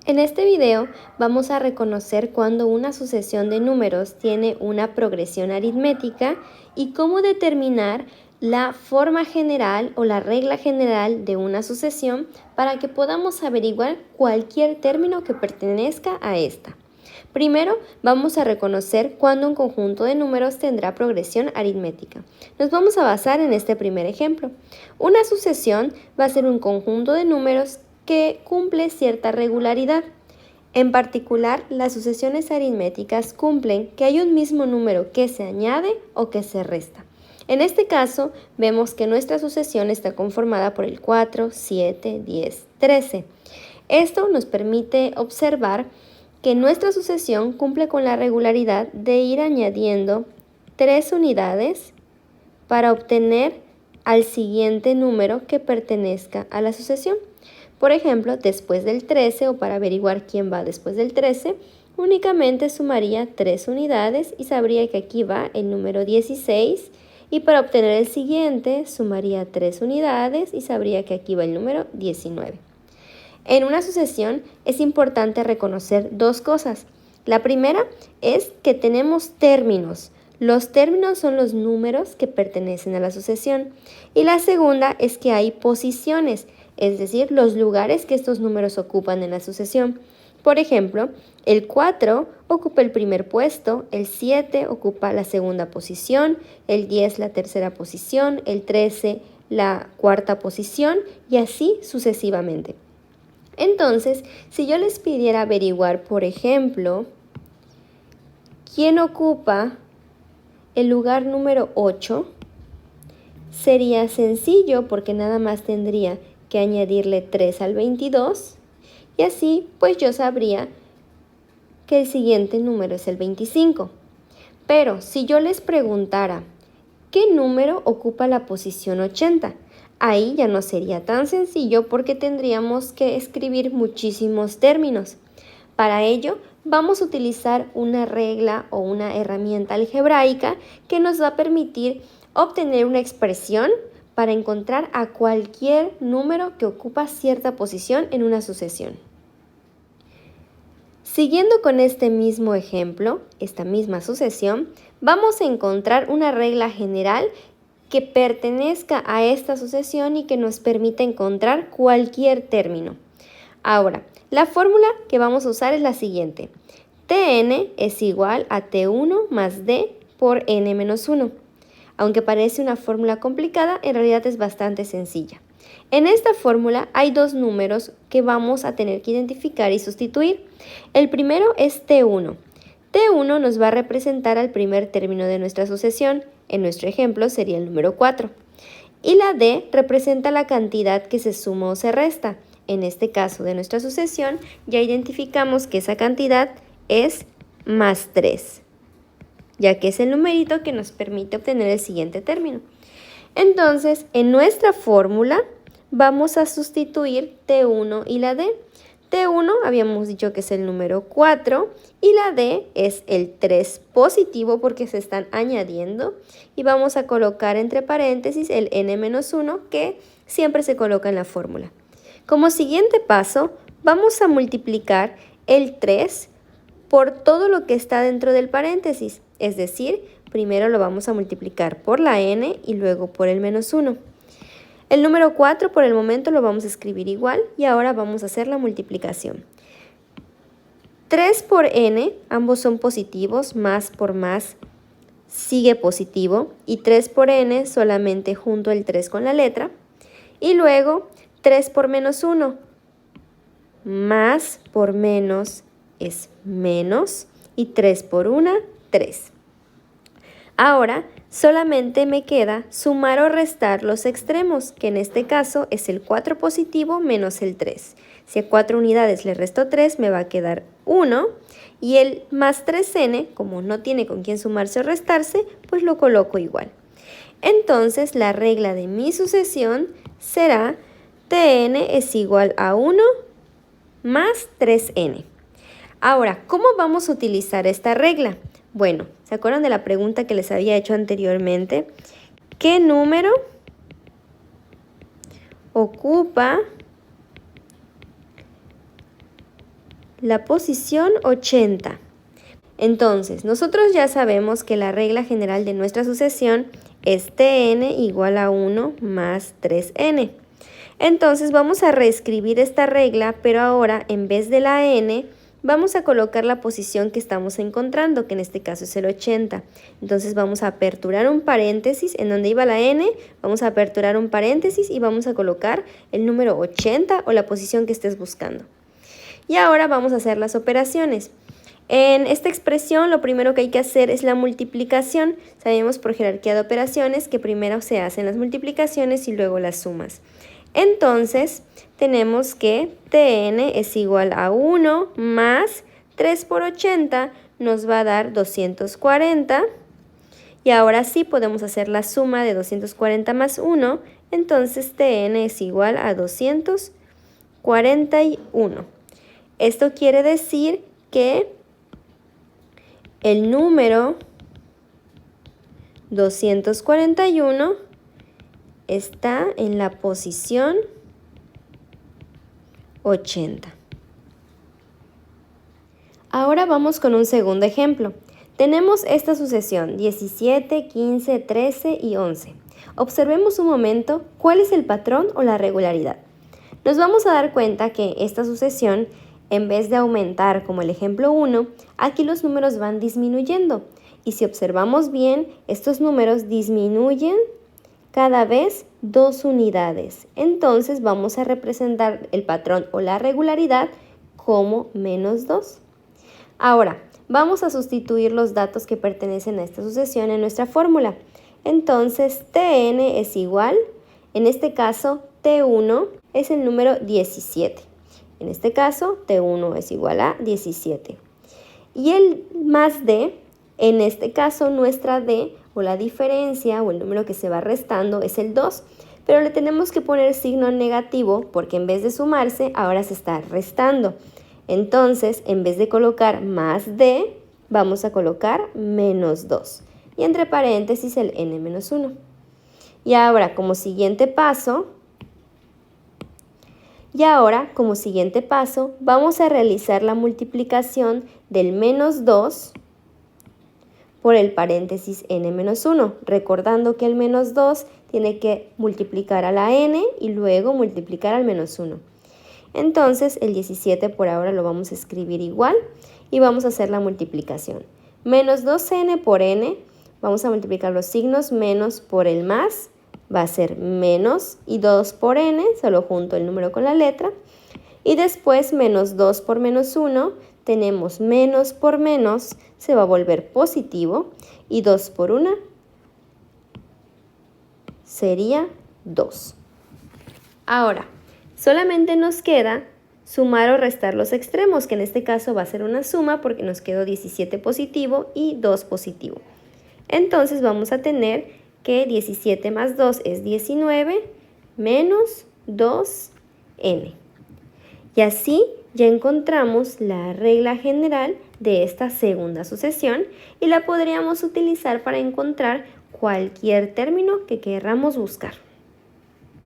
En este video vamos a reconocer cuando una sucesión de números tiene una progresión aritmética y cómo determinar la forma general o la regla general de una sucesión para que podamos averiguar cualquier término que pertenezca a esta. Primero, vamos a reconocer cuándo un conjunto de números tendrá progresión aritmética. Nos vamos a basar en este primer ejemplo. Una sucesión va a ser un conjunto de números que cumple cierta regularidad. En particular, las sucesiones aritméticas cumplen que hay un mismo número que se añade o que se resta. En este caso, vemos que nuestra sucesión está conformada por el 4, 7, 10, 13. Esto nos permite observar que nuestra sucesión cumple con la regularidad de ir añadiendo 3 unidades para obtener al siguiente número que pertenezca a la sucesión. Por ejemplo, después del 13 o para averiguar quién va después del 13, únicamente sumaría 3 unidades y sabría que aquí va el número 16 y para obtener el siguiente sumaría 3 unidades y sabría que aquí va el número 19. En una sucesión es importante reconocer dos cosas. La primera es que tenemos términos. Los términos son los números que pertenecen a la sucesión. Y la segunda es que hay posiciones, es decir, los lugares que estos números ocupan en la sucesión. Por ejemplo, el 4 ocupa el primer puesto, el 7 ocupa la segunda posición, el 10 la tercera posición, el 13 la cuarta posición y así sucesivamente. Entonces, si yo les pidiera averiguar, por ejemplo, quién ocupa el lugar número 8, sería sencillo porque nada más tendría que añadirle 3 al 22 y así pues yo sabría que el siguiente número es el 25. Pero si yo les preguntara, ¿qué número ocupa la posición 80? Ahí ya no sería tan sencillo porque tendríamos que escribir muchísimos términos. Para ello, vamos a utilizar una regla o una herramienta algebraica que nos va a permitir obtener una expresión para encontrar a cualquier número que ocupa cierta posición en una sucesión. Siguiendo con este mismo ejemplo, esta misma sucesión, vamos a encontrar una regla general que pertenezca a esta sucesión y que nos permita encontrar cualquier término. Ahora, la fórmula que vamos a usar es la siguiente. Tn es igual a T1 más D por n menos 1. Aunque parece una fórmula complicada, en realidad es bastante sencilla. En esta fórmula hay dos números que vamos a tener que identificar y sustituir. El primero es T1. T1 nos va a representar al primer término de nuestra sucesión. En nuestro ejemplo sería el número 4. Y la D representa la cantidad que se suma o se resta. En este caso de nuestra sucesión ya identificamos que esa cantidad es más 3, ya que es el numerito que nos permite obtener el siguiente término. Entonces, en nuestra fórmula vamos a sustituir T1 y la D. T1 habíamos dicho que es el número 4 y la D es el 3 positivo porque se están añadiendo y vamos a colocar entre paréntesis el n-1 que siempre se coloca en la fórmula. Como siguiente paso vamos a multiplicar el 3 por todo lo que está dentro del paréntesis, es decir, primero lo vamos a multiplicar por la n y luego por el -1. El número 4 por el momento lo vamos a escribir igual y ahora vamos a hacer la multiplicación. 3 por n, ambos son positivos, más por más sigue positivo y 3 por n solamente junto el 3 con la letra y luego 3 por -1, más por menos es menos y 3 por 1, 3. Ahora solamente me queda sumar o restar los extremos, que en este caso es el 4 positivo menos el 3. Si a 4 unidades le resto 3, me va a quedar 1. Y el más 3n, como no tiene con quién sumarse o restarse, pues lo coloco igual. Entonces, la regla de mi sucesión será Tn es igual a 1 más 3n. Ahora, ¿cómo vamos a utilizar esta regla? Bueno, ¿se acuerdan de la pregunta que les había hecho anteriormente? ¿Qué número ocupa la posición 80. Entonces, nosotros ya sabemos que la regla general de nuestra sucesión es Tn igual a 1 más 3n. Entonces vamos a reescribir esta regla, pero ahora en vez de la n, vamos a colocar la posición que estamos encontrando, que en este caso es el 80. Entonces vamos a aperturar un paréntesis, en donde iba la n, vamos a aperturar un paréntesis y vamos a colocar el número 80 o la posición que estés buscando. Y ahora vamos a hacer las operaciones. En esta expresión lo primero que hay que hacer es la multiplicación. Sabemos por jerarquía de operaciones que primero se hacen las multiplicaciones y luego las sumas. Entonces tenemos que Tn es igual a 1 más 3 por 80 nos va a dar 240. Y ahora sí podemos hacer la suma de 240 más 1. Entonces Tn es igual a 241. Esto quiere decir que el número 241 está en la posición 80. Ahora vamos con un segundo ejemplo. Tenemos esta sucesión 17, 15, 13 y 11. Observemos un momento cuál es el patrón o la regularidad. Nos vamos a dar cuenta que esta sucesión, en vez de aumentar como el ejemplo 1, aquí los números van disminuyendo. Y si observamos bien, estos números disminuyen cada vez 2 unidades. Entonces vamos a representar el patrón o la regularidad como menos 2. Ahora, vamos a sustituir los datos que pertenecen a esta sucesión en nuestra fórmula. Entonces, Tn es igual, en este caso, T1 es el número 17. En este caso, T1 es igual a 17. Y el más D, en este caso, nuestra D o la diferencia o el número que se va restando es el 2. Pero le tenemos que poner signo negativo porque en vez de sumarse, ahora se está restando. Entonces, en vez de colocar más D, vamos a colocar menos 2. Y entre paréntesis el n-1. Y ahora, como siguiente paso, vamos a realizar la multiplicación del menos 2 por el paréntesis n-1, recordando que el menos 2 tiene que multiplicar a la n y luego multiplicar al menos 1. Entonces, el 17 por ahora lo vamos a escribir igual y vamos a hacer la multiplicación. Menos 2n por n, vamos a multiplicar los signos, menos por el más, va a ser menos, y 2 por n, solo junto el número con la letra. Y después menos 2 por menos 1, tenemos menos por menos, se va a volver positivo. Y 2 por 1 sería 2. Ahora, solamente nos queda sumar o restar los extremos, que en este caso va a ser una suma porque nos quedó 17 positivo y 2 positivo. Entonces vamos a tener que 17 más 2 es 19 menos 2n. Y así ya encontramos la regla general de esta segunda sucesión y la podríamos utilizar para encontrar cualquier término que queramos buscar.